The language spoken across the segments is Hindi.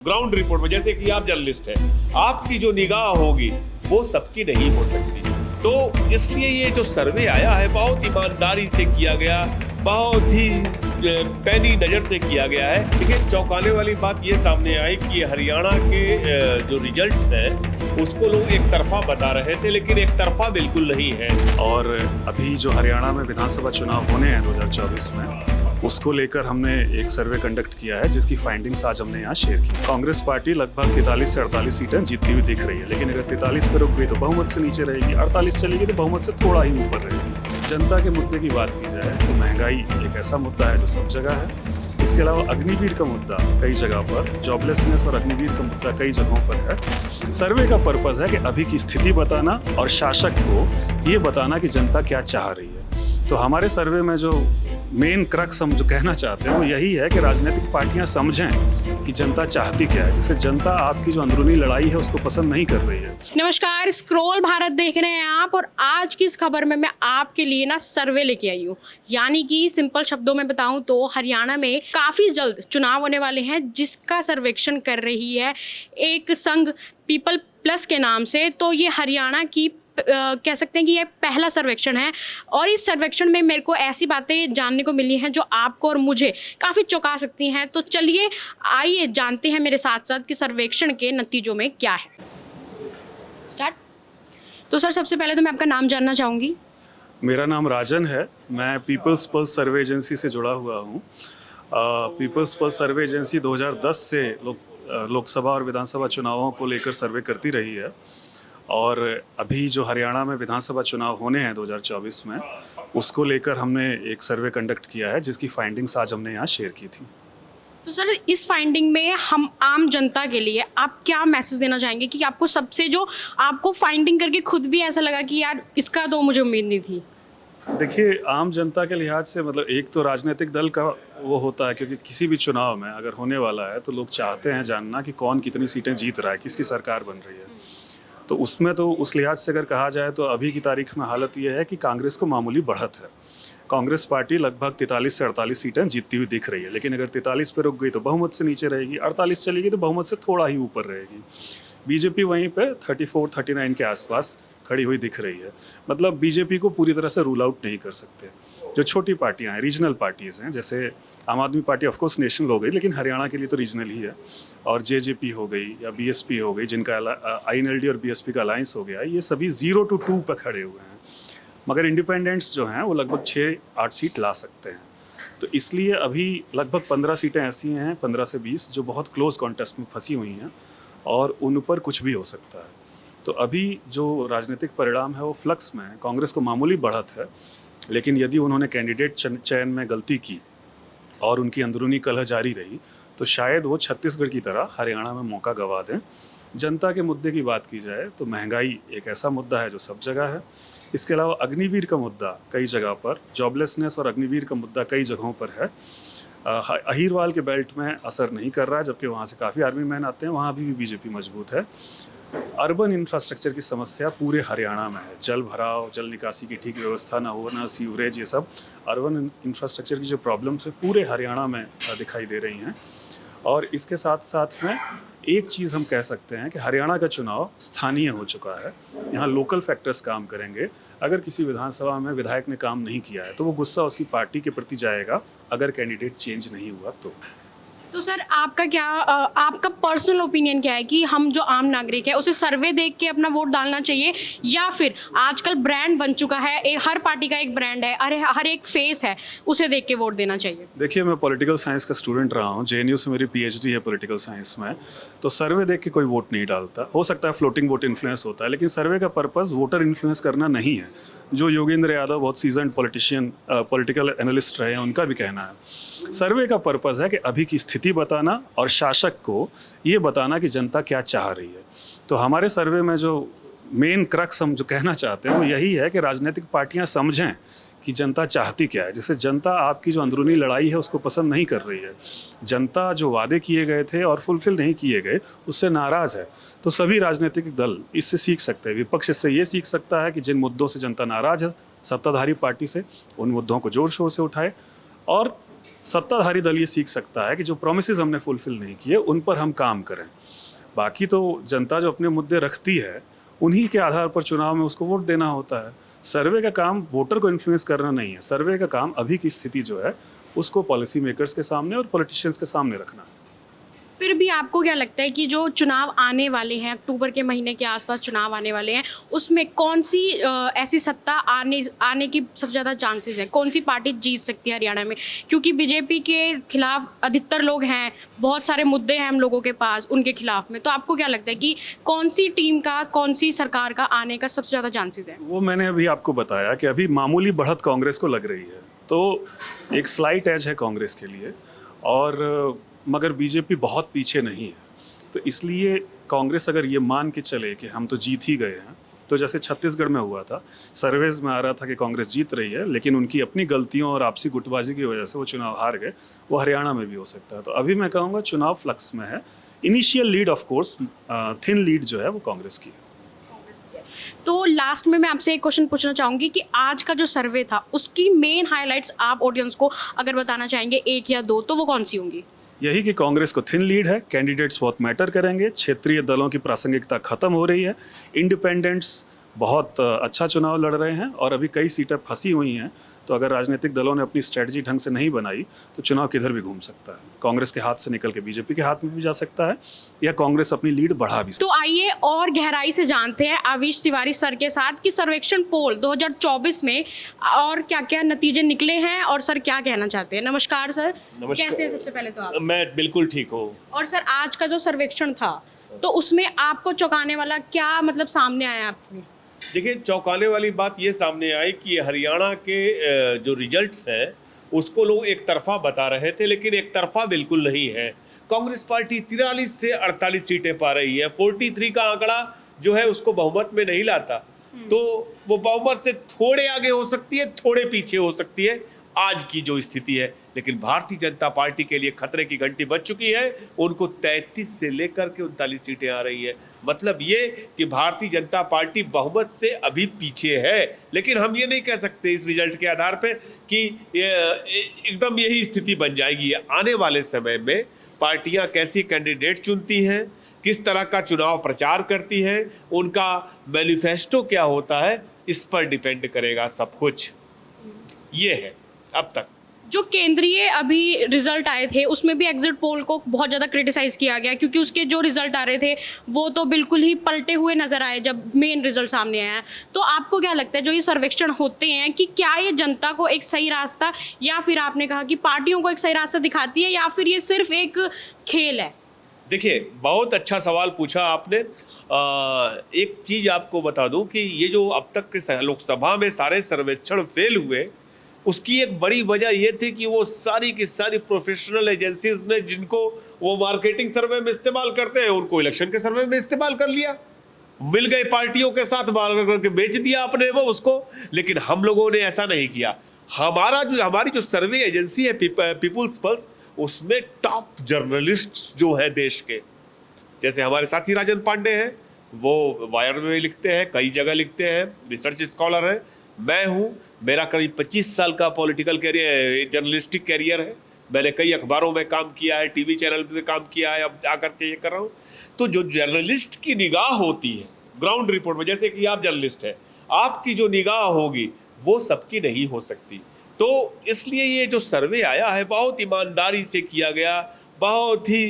ग्राउंड रिपोर्ट में, जैसे कि आप जर्नलिस्ट हैं, आपकी जो निगाह होगी वो सबकी नहीं हो सकती। तो इसलिए ये जो सर्वे आया है बहुत ईमानदारी से किया गया, बहुत ही पैनी नज़र से किया गया है। लेकिन चौंकाने वाली बात ये सामने आई कि हरियाणा के जो रिजल्ट्स हैं उसको लोग एक तरफा बता रहे थे, लेकिन एक तरफा बिल्कुल नहीं है। और अभी जो हरियाणा में विधानसभा चुनाव होने हैं 2024 में, उसको लेकर हमने एक सर्वे कंडक्ट किया है जिसकी फाइंडिंग्स आज हमने यहाँ शेयर की। कांग्रेस पार्टी लगभग 43 से 48 सीटें जीतती हुई दिख रही है, लेकिन अगर 43 पर रुक गई तो बहुमत से नीचे रहेगी, 48 चलेगी तो बहुमत से थोड़ा ही ऊपर रहेगी। जनता के मुद्दे की बात की जाए तो महंगाई एक ऐसा मुद्दा है जो सब जगह है। इसके अलावा अग्निवीर का मुद्दा कई जगह पर, जॉबलेसनेस और अग्निवीर का मुद्दा कई जगहों पर है। सर्वे का पर्पस है कि अभी की स्थिति बताना और शासक को ये बताना कि जनता क्या चाह रही है। तो हमारे सर्वे में जो मेन क्रक्स हम जो कहना चाहते हैं वो यही है कि राजनीतिक पार्टियां समझें कि जनता चाहती क्या है, जिससे जनता आपकी जो अंदरूनी लड़ाई है उसको पसंद नहीं कर रही है। नमस्कार, स्क्रॉल भारत देख रहे हैं आप, और आज की इस खबर में मैं आपके लिए ना सर्वे लेके आई हूँ। यानी कि सिंपल शब्दों में बताऊं तो हरियाणा में काफ़ी जल्द चुनाव होने वाले हैं, जिसका सर्वेक्षण कर रही है एक संघ पीपल प्लस के नाम से। तो ये हरियाणा की कह सकते हैं कि ये पहला सर्वेक्षण है, और इस सर्वेक्षण में मेरे को ऐसी बातें जानने को मिली हैं जो आपको और मुझे काफ़ी चौंका सकती हैं। तो चलिए आइए जानते हैं मेरे साथ साथ कि सर्वेक्षण के नतीजों में क्या है। स्टार्ट। तो सर, सबसे पहले तो मैं आपका नाम जानना चाहूँगी। मेरा नाम राजन है, मैं पीपल्स पल्स सर्वे एजेंसी से जुड़ा हुआ हूँ। पीपल्स पल्स सर्वे एजेंसी 2010 से लोकसभा और विधानसभा चुनावों को लेकर सर्वे करती रही है, और अभी जो हरियाणा में विधानसभा चुनाव होने हैं 2024 में, उसको लेकर हमने एक सर्वे कंडक्ट किया है जिसकी फाइंडिंग्स आज हमने यहाँ शेयर की थी। तो सर, इस फाइंडिंग में हम आम जनता के लिए आप क्या मैसेज देना चाहेंगे कि आपको सबसे जो आपको फाइंडिंग करके खुद भी ऐसा लगा कि यार इसका तो मुझे उम्मीद नहीं थी? देखिए, आम जनता के लिहाज से मतलब एक तो राजनीतिक दल का वो होता है, क्योंकि किसी भी चुनाव में अगर होने वाला है तो लोग चाहते हैं जानना कि कौन कितनी सीटें जीत रहा है, किसकी सरकार बन रही है। तो उसमें तो उस लिहाज से अगर कहा जाए तो अभी की तारीख में हालत ये है कि कांग्रेस को मामूली बढ़त है। कांग्रेस पार्टी लगभग 43 से 48 सीटें जीतती हुई दिख रही है, लेकिन अगर 43 पे रुक गई तो बहुमत से नीचे रहेगी, 48 चलेगी तो बहुमत से थोड़ा ही ऊपर रहेगी। बीजेपी वहीं पे 34-39 के आसपास खड़ी हुई दिख रही है। मतलब बीजेपी को पूरी तरह से रूल आउट नहीं कर सकते। जो छोटी पार्टियां हैं, रीजनल पार्टीज़ हैं, जैसे आम आदमी पार्टी ऑफकोर्स नेशनल हो गई, लेकिन हरियाणा के लिए तो रीजनल ही है, और जेजेपी हो गई या बीएसपी हो गई, जिनका आईएनएलडी और बीएसपी का अलायंस हो गया, ये सभी 0 to 2 पर खड़े हुए हैं। मगर इंडिपेंडेंट्स जो हैं वो लगभग 6-8 सीट ला सकते हैं। तो इसलिए अभी लगभग 15 सीटें ऐसी हैं, 15 से 20, जो बहुत क्लोज कॉन्टेस्ट में फंसी हुई हैं, और उन पर कुछ भी हो सकता है। तो अभी जो राजनीतिक परिणाम है वो फ्लक्स में है। कांग्रेस को मामूली बढ़त है, लेकिन यदि उन्होंने कैंडिडेट चयन में गलती की और उनकी अंदरूनी कलह जारी रही तो शायद वो छत्तीसगढ़ की तरह हरियाणा में मौका गंवा दें। जनता के मुद्दे की बात की जाए तो महंगाई एक ऐसा मुद्दा है जो सब जगह है। इसके अलावा अग्निवीर का मुद्दा कई जगह पर, जॉबलेसनेस और अग्निवीर का मुद्दा कई जगहों पर है। अहीरवाल के बेल्ट में असर नहीं कर रहा है, जबकि वहाँ से काफ़ी आर्मी मैन आते हैं, वहाँ भी बीजेपी मजबूत है। अर्बन इंफ्रास्ट्रक्चर की समस्या पूरे हरियाणा में है। जल भराव, जल निकासी की ठीक व्यवस्था ना होना, सीवरेज, ये सब अर्बन इंफ्रास्ट्रक्चर की जो प्रॉब्लम्स है पूरे हरियाणा में दिखाई दे रही हैं। और इसके साथ साथ में एक चीज़ हम कह सकते हैं कि हरियाणा का चुनाव स्थानीय हो चुका है। यहाँ लोकल फैक्टर्स काम करेंगे। अगर किसी विधानसभा में विधायक ने काम नहीं किया है तो वो गुस्सा उसकी पार्टी के प्रति जाएगा, अगर कैंडिडेट चेंज नहीं हुआ तो सर, आपका क्या आपका पर्सनल ओपिनियन क्या है कि हम जो आम नागरिक है उसे सर्वे देख के अपना वोट डालना चाहिए, या फिर आजकल ब्रांड बन चुका है, हर पार्टी का एक ब्रांड है, हर एक फेस है, उसे देख के वोट देना चाहिए? देखिए, मैं पॉलिटिकल साइंस का स्टूडेंट रहा हूँ, जेएनयू से मेरी पीएचडी है पॉलिटिकल साइंस में। तो सर्वे देख के कोई वोट नहीं डालता। हो सकता है फ्लोटिंग वोट इन्फ्लुएंस होता है, लेकिन सर्वे का पर्पस वोटर इन्फ्लुएंस करना नहीं है। जो योगेंद्र यादव बहुत सीजन्ड पॉलिटिकल एनालिस्ट रहे हैं, उनका भी कहना है सर्वे का पर्पस है कि अभी की स्थिति बताना और शासक को ये बताना कि जनता क्या चाह रही है। तो हमारे सर्वे में जो मेन क्रक्स हम जो कहना चाहते हैं वो यही है कि राजनीतिक पार्टियां समझें कि जनता चाहती क्या है, जिससे जनता आपकी जो अंदरूनी लड़ाई है उसको पसंद नहीं कर रही है। जनता जो वादे किए गए थे और फुलफिल नहीं किए गए उससे नाराज़ है। तो सभी राजनीतिक दल इससे सीख सकते हैं। विपक्ष इससे ये सीख सकता है कि जिन मुद्दों से जनता नाराज़ है सत्ताधारी पार्टी से, उन मुद्दों को जोर शोर से उठाए, और सत्ताधारी दल ये सीख सकता है कि जो प्रोमिसेस हमने फुलफिल नहीं किए उन पर हम काम करें। बाकी तो जनता जो अपने मुद्दे रखती है उन्हीं के आधार पर चुनाव में उसको वोट देना होता है। सर्वे का काम वोटर को इन्फ्लुएंस करना नहीं है, सर्वे का काम अभी की स्थिति जो है उसको पॉलिसी मेकर्स के सामने और पॉलिटिशियंस के सामने रखना है। फिर भी आपको क्या लगता है कि जो चुनाव आने वाले हैं, अक्टूबर के महीने के आसपास चुनाव आने वाले हैं, उसमें कौन सी ऐसी सत्ता आने की सबसे ज़्यादा चांसेस है? कौन सी पार्टी जीत सकती है हरियाणा में? क्योंकि बीजेपी के खिलाफ अधिकतर लोग हैं, बहुत सारे मुद्दे हैं हम लोगों के पास उनके खिलाफ में। तो आपको क्या लगता है कि कौन सी टीम का, कौन सी सरकार का आने का सबसे ज़्यादा चांसेस है? वो मैंने अभी आपको बताया कि अभी मामूली बढ़त कांग्रेस को लग रही है, तो एक स्लाइट एज है कांग्रेस के लिए, और मगर बीजेपी बहुत पीछे नहीं है। तो इसलिए कांग्रेस अगर ये मान के चले कि हम तो जीत ही गए हैं, तो जैसे छत्तीसगढ़ में हुआ था, सर्वेज में आ रहा था कि कांग्रेस जीत रही है, लेकिन उनकी अपनी गलतियों और आपसी गुटबाजी की वजह से वो चुनाव हार गए, वो हरियाणा में भी हो सकता है। तो अभी मैं कहूँगा चुनाव फ्लक्स में है। Initial lead of course, thin lead जो है वो कांग्रेस की है। तो लास्ट में मैं आपसे एक क्वेश्चन पूछना चाहूँगी कि आज का जो सर्वे था उसकी मेन हाइलाइट्स आप ऑडियंस को अगर बताना चाहेंगे, एक या दो, तो वो कौन सी होंगी? यही कि कांग्रेस को थिन लीड है, कैंडिडेट्स बहुत मैटर करेंगे, क्षेत्रीय दलों की प्रासंगिकता खत्म हो रही है, इंडिपेंडेंट्स बहुत अच्छा चुनाव लड़ रहे हैं, और अभी कई सीटें फंसी हुई हैं। तो अगर राजनीतिक दलों ने अपनी स्ट्रेटजी ढंग से नहीं बनाई तो चुनाव किधर भी घूम सकता है। कांग्रेस के हाथ से निकल के बीजेपी के हाथ में भी जा सकता है, या कांग्रेस अपनी लीड बढ़ा भी सकती है। तो आइए और गहराई से जानते हैं आविश तिवारी सर के साथ कि सर्वेक्षण पोल 2024 में और क्या क्या नतीजे निकले हैं, और सर क्या कहना चाहते हैं। नमस्कार सर। नमस्कार। कैसे हैं सबसे पहले तो आप? मैं बिल्कुल ठीक हूँ। और सर आज का जो सर्वेक्षण था तो उसमें आपको चौंकाने वाला क्या मतलब सामने आया आपको? देखिए, चौंकाने वाली बात ये सामने आई कि हरियाणा के जो रिजल्ट्स हैं उसको लोग एक तरफा बता रहे थे, लेकिन एक तरफा बिल्कुल नहीं है। कांग्रेस पार्टी 43 से 48 सीटें पा रही है। 43 का आंकड़ा जो है उसको बहुमत में नहीं लाता, तो वो बहुमत से थोड़े आगे हो सकती है, थोड़े पीछे हो सकती है आज की जो स्थिति है। लेकिन भारतीय जनता पार्टी के लिए खतरे की घंटी बज चुकी है। उनको 33 से लेकर के 39 सीटें आ रही है। मतलब ये कि भारतीय जनता पार्टी बहुमत से अभी पीछे है। लेकिन हम ये नहीं कह सकते इस रिजल्ट के आधार पर कि एकदम यही स्थिति बन जाएगी। आने वाले समय में पार्टियां कैसी कैंडिडेट चुनती हैं, किस तरह का चुनाव प्रचार करती हैं, उनका मैनिफेस्टो क्या होता है, इस पर डिपेंड करेगा सब कुछ। ये है अब तक जो केंद्रीय अभी रिजल्ट आए थे उसमें भी एग्जिट पोल को बहुत ज़्यादा क्रिटिसाइज़ किया गया, क्योंकि उसके जो रिजल्ट आ रहे थे वो तो बिल्कुल ही पलटे हुए नज़र आए जब मेन रिजल्ट सामने आया। तो आपको क्या लगता है जो ये सर्वेक्षण होते हैं कि क्या ये जनता को एक सही रास्ता, या फिर आपने कहा कि पार्टियों को एक सही रास्ता दिखाती है, या फिर ये सिर्फ एक खेल है? देखिए, बहुत अच्छा सवाल पूछा आपने। एक चीज़ आपको बता दूं कि ये जो अब तक के लोकसभा में सारे सर्वेक्षण फेल हुए, उसकी एक बड़ी वजह ये थी कि वो सारी की सारी प्रोफेशनल एजेंसीज ने, जिनको वो मार्केटिंग सर्वे में इस्तेमाल करते हैं, उनको इलेक्शन के सर्वे में इस्तेमाल कर लिया। मिल गए पार्टियों के साथ, मार करके बेच दिया आपने वो उसको। लेकिन हम लोगों ने ऐसा नहीं किया। हमारी जो सर्वे एजेंसी है पीपुल्स पल्स, उसमें टॉप जर्नलिस्ट्स जो है देश के, जैसे हमारे साथी राजन पांडे हैं, वो वायर में लिखते हैं, कई जगह लिखते हैं, रिसर्च स्कॉलर हैं। मैं हूँ, मेरा करीब 25 साल का पॉलिटिकल कैरियर, जर्नलिस्टिक कैरियर है। मैंने कई अखबारों में काम किया है, टीवी चैनल पे काम किया है, अब आकर के ये कर रहा हूँ। तो जो जर्नलिस्ट की निगाह होती है ग्राउंड रिपोर्ट में, जैसे कि आप जर्नलिस्ट हैं, आपकी जो निगाह होगी वो सबकी नहीं हो सकती। तो इसलिए ये जो सर्वे आया है बहुत ईमानदारी से किया गया, बहुत ही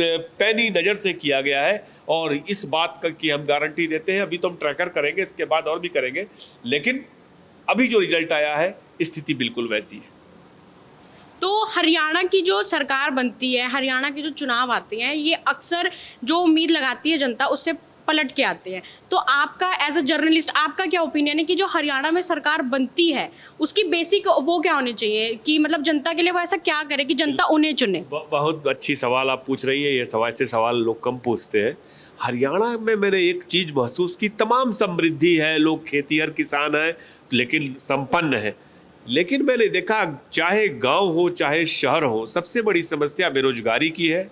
पैनी नज़र से किया गया है, और इस बात का कि हम गारंटी देते हैं। अभी तो हम ट्रैकर करेंगे, इसके बाद और भी करेंगे, लेकिन अभी जो रिजल्ट आया है स्थिति बिल्कुल वैसी है। तो हरियाणा की जो सरकार बनती है, हरियाणा के जो चुनाव आते हैं, ये अक्सर जो उम्मीद लगाती है जनता उससे पलट के आते हैं। तो आपका एज अ जर्नलिस्ट आपका क्या ओपिनियन है कि जो हरियाणा में सरकार बनती है उसकी बेसिक वो क्या होनी चाहिए, कि मतलब जनता के लिए वो ऐसा क्या करे कि जनता उन्हें चुने? बहुत अच्छी सवाल आप पूछ रही है। ये सवाल लोग कम पूछते हैं। हरियाणा में मैंने एक चीज़ महसूस की, तमाम समृद्धि है, लोग खेतीहर किसान हैं, लेकिन संपन्न है। लेकिन मैंने देखा चाहे गांव हो चाहे शहर हो, सबसे बड़ी समस्या बेरोजगारी की है,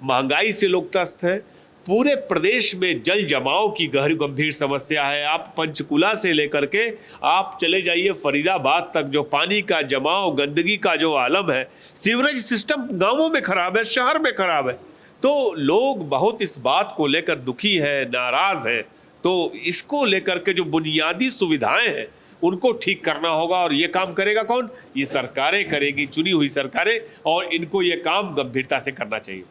महंगाई से लोग त्रस्त हैं। पूरे प्रदेश में जल जमाव की गंभीर समस्या है। आप पंचकुला से लेकर के आप चले जाइए फरीदाबाद तक, जो पानी का जमाव, गंदगी का जो आलम है, सीवरेज सिस्टम गांवों में खराब है, शहर में खराब है। तो लोग बहुत इस बात को लेकर दुखी है, नाराज है। तो इसको लेकर के जो बुनियादी सुविधाएं हैं उनको ठीक करना होगा, और ये काम करेगा कौन? ये सरकारें करेगी, चुनी हुई सरकारें, और इनको ये काम गंभीरता से करना चाहिए।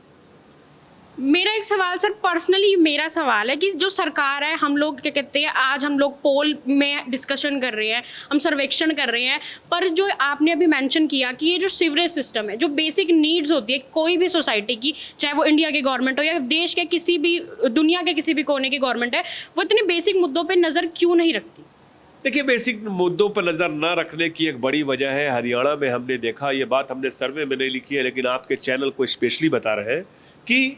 मेरा एक सवाल सर, पर्सनली मेरा सवाल है कि जो सरकार है, हम लोग क्या कहते हैं, आज हम लोग पोल में डिस्कशन कर रहे हैं, हम सर्वेक्षण कर रहे हैं, पर जो आपने अभी मेंशन किया कि ये जो सीवरेज सिस्टम है, जो बेसिक नीड्स होती है कोई भी सोसाइटी की, चाहे वो इंडिया की गवर्नमेंट हो या देश के किसी भी, दुनिया के किसी भी कोने की गवर्नमेंट है, वो इतने बेसिक मुद्दों पर नज़र क्यों नहीं रखती? देखिए, बेसिक मुद्दों पर नज़र न रखने की एक बड़ी वजह है, हरियाणा में हमने देखा, ये बात हमने सर्वे में नहीं लिखी है लेकिन आपके चैनल को स्पेशली बता रहे हैं कि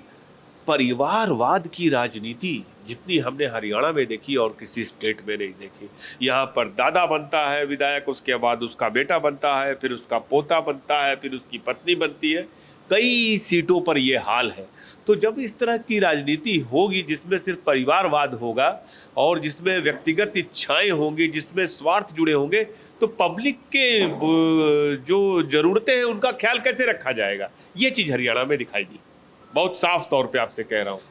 परिवारवाद की राजनीति जितनी हमने हरियाणा में देखी और किसी स्टेट में नहीं देखी। यहाँ पर दादा बनता है विधायक, उसके बाद उसका बेटा बनता है, फिर उसका पोता बनता है, फिर उसकी पत्नी बनती है। कई सीटों पर ये हाल है। तो जब इस तरह की राजनीति होगी जिसमें सिर्फ परिवारवाद होगा और जिसमें व्यक्तिगत इच्छाएं होंगी, जिसमें स्वार्थ जुड़े होंगे, तो पब्लिक के जो ज़रूरतें हैं उनका ख्याल कैसे रखा जाएगा? ये चीज़ हरियाणा में दिखाई दी, बहुत साफ तौर पे आपसे कह रहा हूँ।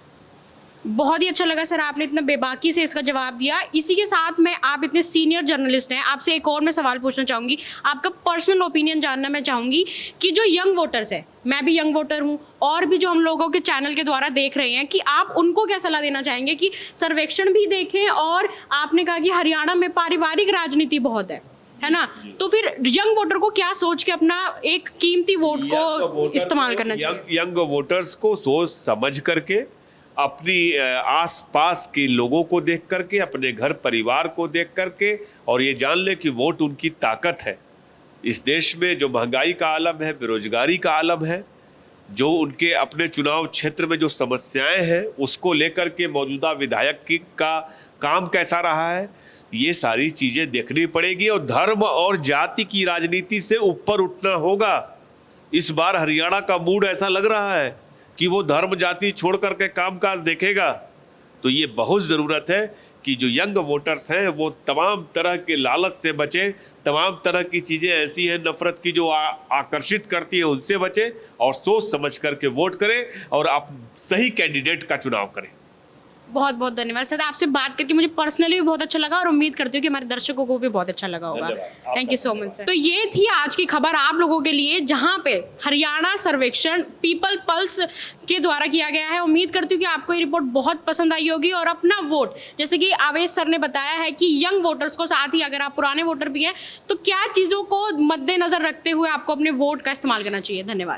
बहुत ही अच्छा लगा सर, आपने इतना बेबाकी से इसका जवाब दिया। इसी के साथ मैं, आप इतने सीनियर जर्नलिस्ट हैं, आपसे एक और मैं सवाल पूछना चाहूँगी, आपका पर्सनल ओपिनियन जानना मैं चाहूँगी कि जो यंग वोटर्स है, मैं भी यंग वोटर हूँ और भी जो हम लोगों के चैनल के द्वारा देख रहे हैं, कि आप उनको क्या सलाह देना चाहेंगे कि सर्वेक्षण भी देखें, और आपने कहा कि हरियाणा में पारिवारिक राजनीति बहुत है ना, तो फिर यंग वोटर को क्या सोच के अपना एक कीमती वोट को इस्तेमाल करना चाहिए? यंग वोटर्स को सोच समझ करके, अपनी आसपास के लोगों को देख करके, अपने घर परिवार को देख करके, और ये जान ले कि वोट उनकी ताकत है। इस देश में जो महंगाई का आलम है, बेरोजगारी का आलम है, जो उनके अपने चुनाव क्षेत्र में जो समस्याएं हैं उसको लेकर के मौजूदा विधायक का काम कैसा रहा है, ये सारी चीज़ें देखनी पड़ेगी। और धर्म और जाति की राजनीति से ऊपर उठना होगा। इस बार हरियाणा का मूड ऐसा लग रहा है कि वो धर्म जाति छोड़ करके कामकाज देखेगा। तो ये बहुत ज़रूरत है कि जो यंग वोटर्स हैं वो तमाम तरह के लालच से बचें, तमाम तरह की चीज़ें ऐसी हैं नफ़रत की जो आकर्षित करती है उनसे बचें, और सोच समझ करके वोट करें और आप सही कैंडिडेट का चुनाव करें। बहुत बहुत धन्यवाद सर, आपसे बात करके मुझे पर्सनली भी बहुत अच्छा लगा और उम्मीद करती हूँ कि हमारे दर्शकों को भी बहुत अच्छा लगा होगा। Thank you so much sir. तो ये थी आज की खबर आप लोगों के लिए, जहाँ पे हरियाणा सर्वेक्षण पीपल पल्स के द्वारा किया गया है। उम्मीद करती हूँ कि आपको ये रिपोर्ट बहुत पसंद आई होगी, और अपना वोट, जैसे कि आवेश सर ने बताया है कि यंग वोटर्स को, साथ ही अगर आप पुराने वोटर भी हैं, तो क्या चीज़ों को मद्देनजर रखते हुए आपको अपने वोट का इस्तेमाल करना चाहिए। धन्यवाद।